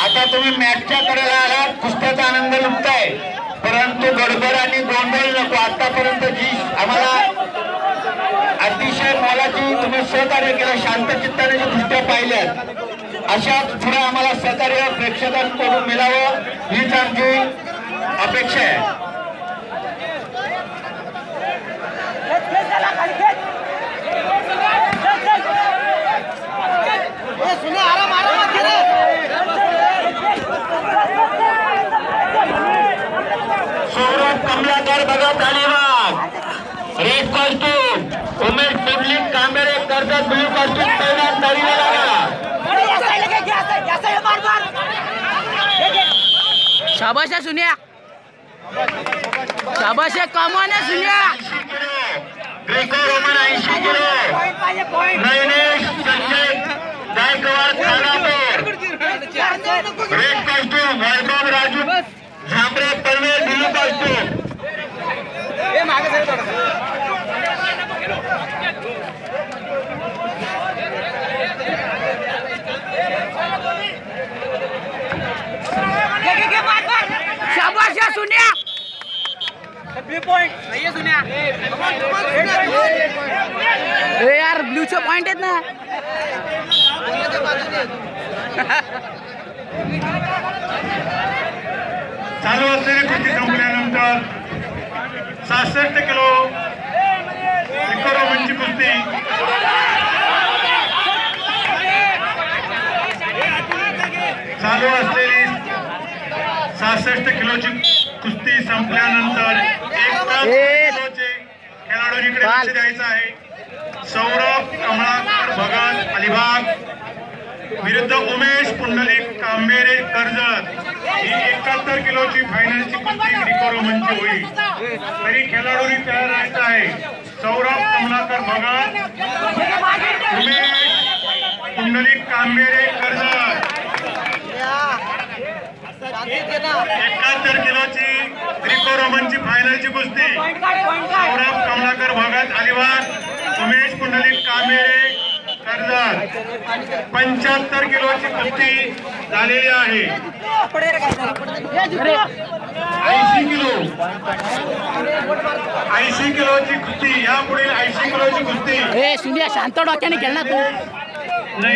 आता तुम्ही मॅचच्या कडेला आलात, कुस्त्याचा आनंद लुटताय, परंतु गडबड आणि गोंधळ नको। आतापर्यंत जी आम्हाला अतिशय मोलाची तुम्ही सहकार्य केलं, शांत चित्ताने जी कुस्त्या पाहिल्यात, अशाच पुढे आम्हाला सहकार्य प्रेक्षकांकडून मिळावं हीच आमची अपेक्षा आहे। Saurabh Kamlakar Bhagat Alibag, red costume Umesh Pundlik Kambere Karjat, blue costume तैनात तरीला लगा। शाबाश है सुनिया, शाबाश है कमान है सुनिया। Greco Roman 80 kilo, Nayanesh Sanjay Gaikwad Khanapur, red costume Vaibhav Raju Zambre Panvel, blue costume शाबाश है सुनिया, ब्लू पॉइंट सही है सुनिया। ए यार ब्लूचे पॉइंट आहेत ना। चालू असलेली कुस्ती संपल्यानंतर 66 किलो ग्रेको रोमनची कुस्ती चालू असलेली 66 किलोची कुस्ती संपल्यानंतर 1 किलोचे खेळाडूंकडे लक्ष द्यायचं आहे। सौरभ कमलाकर भगत अलिबाग विरुद्ध उमेश पुंडलिक कांबेरे कर्जत, ही 71 किलोची फायनलची कुस्ती ग्रेको रोमनची होईल। तरी खेळाडूंनी तयार राहायचं आहे। सौरभ कमलाकर भगत, उमेश पुंडलिक कांबेरे कर्जत, 71 किलोची ग्रेको रोमनची फायनलची कुस्ती। सौरभ कमलाकर भगत अलिबाग, उमेश पुंडलिक कांबेरे कर्जत, 75 किलोची कुस्ती झालेली आहे। 80 किलोची कुस्ती, यापुढील 80 किलोची कुस्ती। ए सुनिया शांत डोक्याने खेळ ना तू।